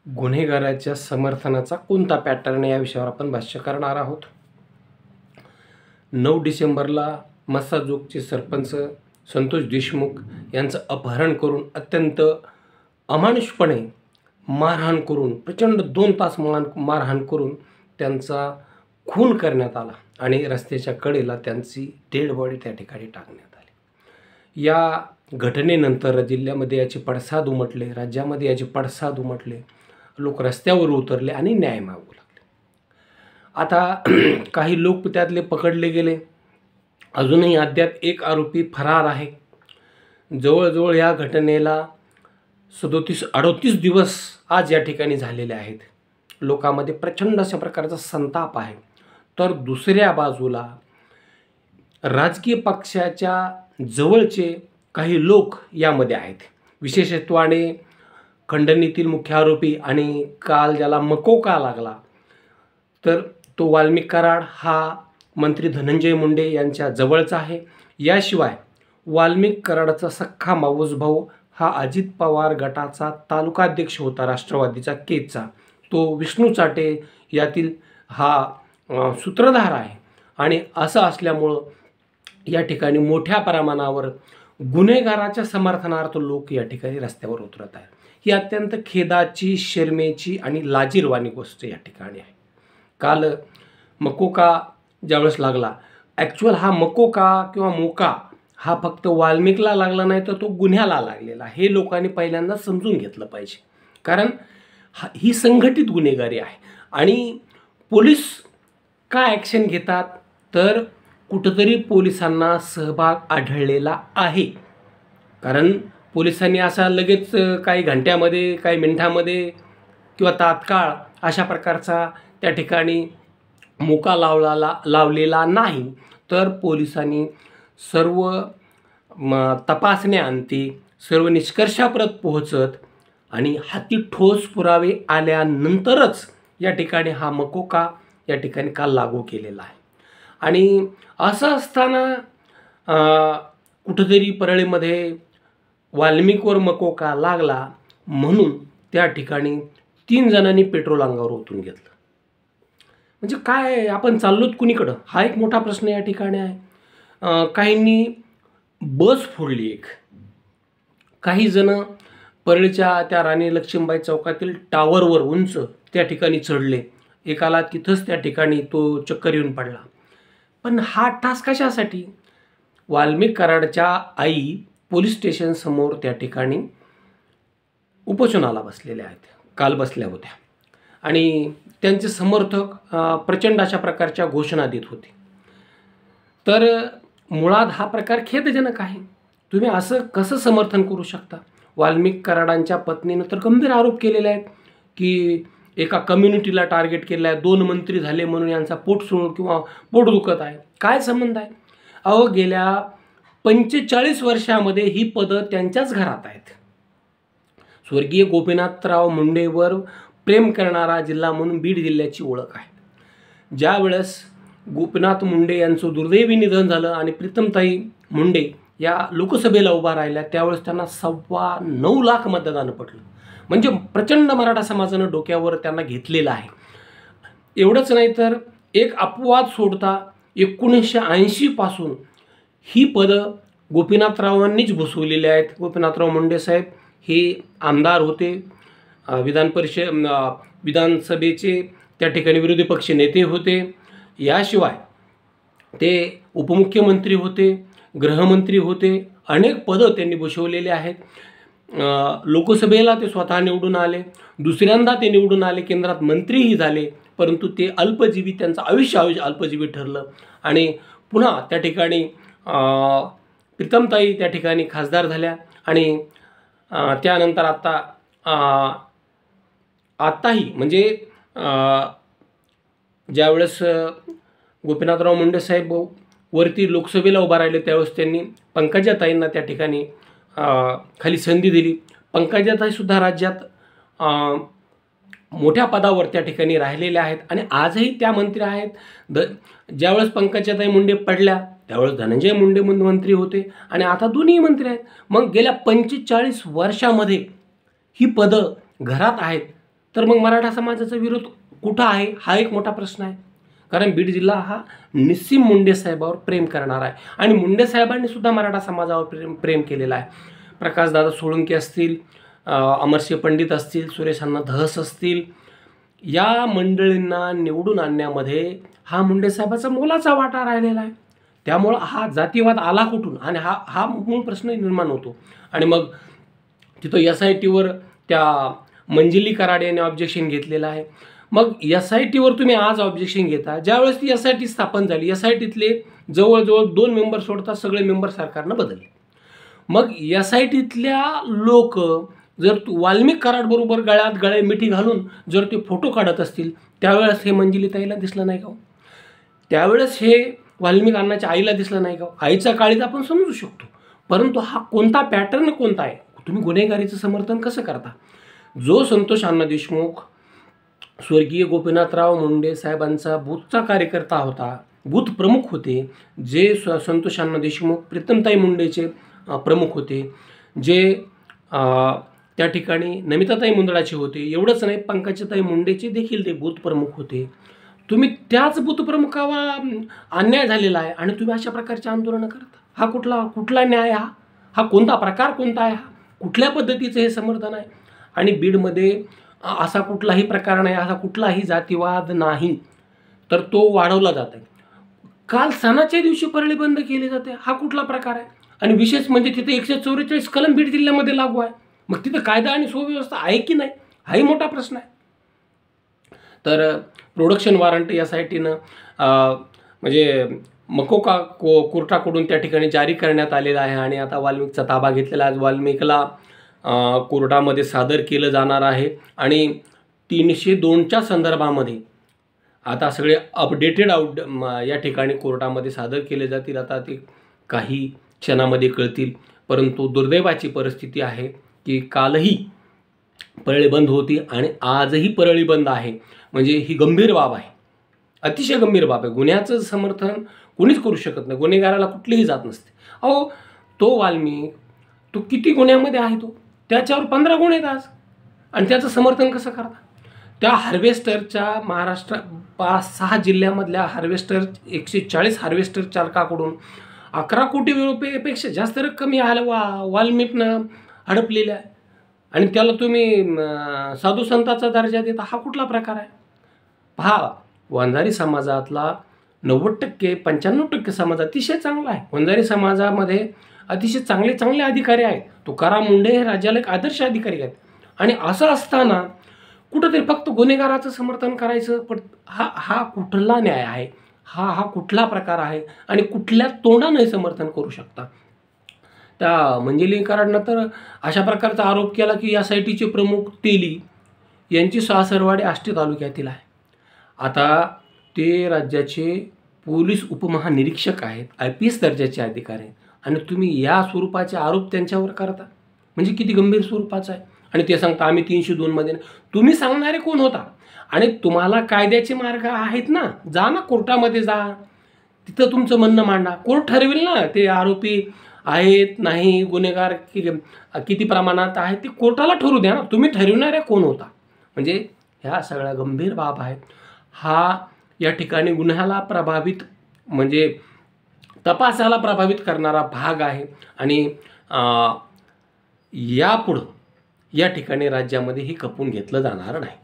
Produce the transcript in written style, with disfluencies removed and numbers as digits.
गुन्हेगाराच्या समर्थनाचा कोणता पॅटर्न या विषयावर आपण भाष्य करणार आहोत। 9 डिसेंबरला मस्साजोगचे सरपंच संतोष देशमुख यांचं अपहरण करून अत्यंत अमानुषपणे मारहाण करून प्रचंड 2 तास मारहाण करून त्यांचा खून करण्यात आला आणि रस्त्याच्या कडेला त्यांची डेड बॉडी त्या ठिकाणी टाकण्यात आली। या घटनेनंतर जिल्ह्यामध्ये याचे पडसाद उमटले, राज्यामध्ये याचे पडसाद उमटले, लोक रस्त्यावर उतरले आणि न्याय मागू लागले। आता काही लोक त्यातले पकडले गेले, अजूनही अद्याप एक आरोपी फरार आहे। जवळजवळ या घटनेला 37-38 दिवस आज या ठिकाणी झालेले आहेत। लोकांमध्ये प्रचंड अशा प्रकारचा संताप आहे। तर दुसऱ्या बाजूला राजकीय पक्षाच्या जवळचे काही लोक यामध्ये आहेत। विशेषत्वाने खंडणीतील मुख्य आरोपी आणि काल ज्याला मकोका लागला तर तो वाल्मिक कराड हा मंत्री धनंजय मुंडे यांच्या जवळचा आहे। याशिवाय वाल्मिक कराडचा सख्खा मावस भाऊ हा अजित पवार गटाचा तालुकाध्यक्ष होता राष्ट्रवादीचा केजचा, तो विष्णू चाटे यातील हा सूत्रधार आहे। आणि असं असल्यामुळं या ठिकाणी मोठ्या प्रमाणावर गुन्हेगाराच्या समर्थनार्थ लोक या ठिकाणी रस्त्यावर उतरत आहेत। ही अत्यंत खेदाची, शर्मेची आणि लाजिरवाणी गोष्ट या ठिकाणी आहे। काल मकोका ज्यावेळेस लागला, ॲक्च्युअल हा मकोका किंवा मोका हा फक्त वाल्मिकला लागला नाही तर तो गुन्ह्याला लागलेला, हे लोकांनी पहिल्यांदा समजून घेतलं पाहिजे। कारण ही संघटित गुन्हेगारी आहे आणि पोलीस का ॲक्शन घेतात तर कुठंतरी पोलिसांना सहभाग आढळलेला आहे। कारण पोलिसांनी असा लगेच काही घंट्यामध्ये, काही मिनिटामध्ये किंवा तात्काळ अशा प्रकारचा त्या ठिकाणी मोका लावलेला नाही, तर पोलिसांनी सर्व तपासण्याअंती सर्व निष्कर्षाप्रत पोहोचत आणि हाती ठोस पुरावे आल्यानंतरच या ठिकाणी हा मकोका या ठिकाणी काल लागू केलेला आहे। आणि असं असताना कुठंतरी परळीमध्ये वाल्मिकवर मकोका लागला म्हणून त्या ठिकाणी 3 जणांनी पेट्रोल अंगावर ओतून घेतलं। म्हणजे काय, आपण चाललोत कुणीकडं, हा एक मोठा प्रश्न या ठिकाणी आहे। काहींनी बस फोडली एक, काही जण परळीच्या त्या राणी लक्ष्मीबाई चौकातील टावरवर उंच त्या ठिकाणी चढले, एकाला तिथंच त्या ठिकाणी तो चक्कर येऊन पडला। पण हा टास्क कशासाठी? वाल्मिक कराडच्या आई पोलीस स्टेशन समोर त्या ठिकाणी उपोषणाला बसलेल्या आहेत, काल बसल्या होत्या आणि त्यांचे समर्थक प्रचंड अशा प्रकारच्या घोषणा देत होते। तर मुळात हा प्रकार खेदजनक आहे। तुम्ही असं कसं समर्थन करू शकता? वाल्मिक कराडांच्या पत्नीनं तर गंभीर आरोप केलेले आहेत की एका कम्युनिटीला टार्गेट केलं आहे, 2 मंत्री झाले म्हणून यांचा पोटसूळ किंवा पोट दुखत आहे। काय संबंध आहे? अहो, गेल्या 45 वर्षामध्ये ही पदं त्यांच्याच घरात आहेत। स्वर्गीय गोपीनाथराव मुंडेवर प्रेम करणारा जिल्हा म्हणून बीड जिल्ह्याची ओळख आहे। ज्या वेळेस गोपीनाथ मुंडे यांचं दुर्दैवी निधन झालं आणि प्रीतमताई मुंडे या लोकसभेला उभा राहिल्या, त्यावेळेस त्यांना 9.25 लाख मतदान पडलं। म्हणजे प्रचंड मराठा समाजानं डोक्यावर त्यांना घेतलेलं आहे। एवढंच नाही तर एक अपवाद सोडता 1980 पासून ही पदं गोपीनाथरावांनीच भूषवलेली आहेत। गोपीनाथराव मुंडे साहेब हे आमदार होते, विधानसभेचे त्या ठिकाणी विरोधी पक्ष नेते होते, याशिवाय ते उपमुख्यमंत्री होते, गृहमंत्री होते, अनेक पदं त्यांनी भूषवलेली आहेत। लोकसभेला ते स्वतः निवडून आले, दुसऱ्यांदा ते निवडून आले, केंद्रात मंत्रीही झाले, परंतु ते अल्पजीवी, त्यांचं आयुष्य अल्पजीवी ठरलं आणि पुन्हा त्या ठिकाणी प्रीतमताई त्या ठिकाणी खासदार झाल्या आणि त्यानंतर आत्ताही म्हणजे ज्यावेळेस गोपीनाथराव मुंडे साहेब वरती लोकसभेला उभा राहिले त्यावेळेस त्यांनी पंकजाताईंना त्या ठिकाणी खाली संधी दिली। पंकजाताईसुद्धा राज्यात मोठ्या पदावर त्या ठिकाणी राहिलेल्या आहेत आणि आजही त्या मंत्री आहेत। ज्यावेळेस पंकजाताई मुंडे पडल्या त्यावेळेस धनंजय मुंडे मंत्री होते आणि आता दोन्ही मंत्री आहेत। मग गेल्या 45 वर्षामध्ये ही पदं घरात आहेत तर मग मराठा समाजाचा विरोध कुठं आहे हा एक मोठा प्रश्न आहे. कारण बीड जिल्हा हा निस्सीम मुंडे साहेबावर प्रेम करणारा आहे आणि मुंडे साहेबांनी सुद्धा मराठा समाजावर प्रेम केलेलं आहे. प्रकाशदादा सोळंके असतील, अमरसिंह पंडित असतील, सुरेश अण्णा धस असतील, या मंडळींना निवडून आणण्यामध्ये हा मुंडे साहेबाचा मोलाचा वाटा राहिलेला आहे. त्यामुळं हा जातीवाद आला कुठून आणि हा मूळ प्रश्न निर्माण होतो. आणि मग तिथं SITवर त्या मंजिली कराड यांनी ऑब्जेक्शन घेतलेलं आहे. मग SITवर तुम्ही आज ऑब्जेक्शन घेता, ज्यावेळेस ती SIT स्थापन झाली, SITतले जवळजवळ 2 मेंबर सोडता सगळे मेंबर सरकारनं बदलले. मग SITतल्या लोक जर वाल्मिक कराडबरोबर गळ्यात गळे मिठी घालून जर ते फोटो काढत असतील, त्यावेळेस हे मंजिलीताईला दिसलं नाही का? त्यावेळेस हे वाल्मिक अण्णाच्या आईला दिसलं नाही का? आईच्या काळीत आपण समजू शकतो, परंतु हा कोणता पॅटर्न कोणता आहे? तुम्ही गुन्हेगारीचं समर्थन कसं करता? जो संतोष अण्णा देशमुख स्वर्गीय गोपीनाथराव मुंडे साहेबांचा बूथचा कार्यकर्ता होता, बूथ प्रमुख होते, जे संतोष अण्णा देशमुख प्रीतमताई मुंडेचे प्रमुख होते, जे त्या ठिकाणी नमिताताई मुंदडाचे होते, एवढंच नाही पंकजाताई मुंडेचे देखील ते बूथ प्रमुख होते. तुम्ही त्याच बूथ प्रमुखावर अन्याय झालेला आहे आणि तुम्ही अशा प्रकारचे आंदोलनं करता. हा कुठला न्याय? हा कोणता प्रकार कोणता आहे? हा कुठल्या पद्धतीचं हे समर्थन आहे? आणि बीडमध्ये असा कुठलाही प्रकार नाही, असा कुठलाही जातीवाद नाही, तर तो वाढवला जात आहे. काल सणाच्या दिवशी परळी बंद केली जाते, हा कुठला प्रकार आहे? आणि विशेष म्हणजे तिथे 144 कलम बीड जिल्ह्यामध्ये लागू आहे. मग तिथं कायदा आणि सुव्यवस्था आहे की नाही, हाही मोठा प्रश्न आहे. तर प्रोडक्शन वॉरंट SITनं म्हणजे मकोका कोर्टाकडून त्या ठिकाणी जारी करण्यात आलेला आहे आणि आता वाल्मिकचा ताबा घेतलेला आहे. वाल्मिकला कोर्टामध्ये सादर केलं जाणार आहे आणि 302च्या संदर्भामध्ये आता सगळे अपडेटेड या ठिकाणी कोर्टामध्ये सादर केले जातील. आता ते काही क्षणामध्ये कळतील. परंतु दुर्दैवाची परिस्थिती आहे की कालही परळी बंद होती आणि आजही परळी बंद आहे. म्हणजे ही गंभीर बाब आहे, अतिशय गंभीर बाब आहे. गुन्ह्याचं समर्थन कोणीच करू शकत नाही, गुन्हेगाराला कुठलीही जात नसते. अहो, तो वाल्मिक तो किती गुन्ह्यामध्ये आहे, त्याच्यावर 15 गुन्हे आहेत आज, आणि त्याचं समर्थन कसं करता? त्या हार्वेस्टरच्या महाराष्ट्र 5-6 जिल्ह्यामधल्या हार्वेस्टर 140 हार्वेस्टर चालकाकडून 11 कोटी रुपयेपेक्षा जास्त रक्कम या वाल्मिकनं हडपलेल्या आहे आणि त्याला तुम्ही साधू संतांचा दर्जा देता. हा कुठला प्रकार आहे? पहा, वंजारी समाजातला 90% 95% समाज अतिशय चांगला आहे. वंजारी समाजामध्ये अतिशय चांगले अधिकारी आहेत. तुकाराम मुंडे हे राज्याला एक आदर्श अधिकारी आहेत. आणि असं असताना कुठंतरी फक्त गुन्हेगाराचं समर्थन करायचं, पण हा कुठला न्याय आहे? हा कुठला प्रकार आहे? आणि कुठल्या तोंडाने समर्थन करू शकता? त्या मंजिली कराडनं तर अशा प्रकारचा आरोप केला की SITचे प्रमुख तेली यांची सासरवाडी आष्टी तालुक्यातील आहे. आता ते राज्याचे पोलीस उपमहानिरीक्षक आहेत, IPS दर्जाचे अधिकारी आहेत, आणि तुम्ही या स्वरूपाचे आरोप त्यांच्यावर करता, म्हणजे किती गंभीर स्वरूपाचं आहे. आणि ते सांगता आम्ही 302मध्ये. तुम्ही सांगणारे कोण होता? आणि तुम्हाला कायद्याचे मार्ग आहेत ना, जा ना कोर्टामध्ये जा, तिथं तुमचं म्हणणं मांडा. कोर्ट ठरवेल ना ते आरोपी आहेत नाही, गुन्हेगार किती प्रमाणात आहेत, ते कोर्टाला ठरवू द्या ना. तुम्ही ठरविणारे कोण होता? म्हणजे ह्या सगळ्या गंभीर बाब आहेत. हा या ठिकाणी गुन्ह्याला प्रभावित म्हणजे तपासाला प्रभावित करणारा भाग आहे आणि यापुढं या ठिकाणी राज्यामध्ये हे खपून घेतलं जाणार नाही.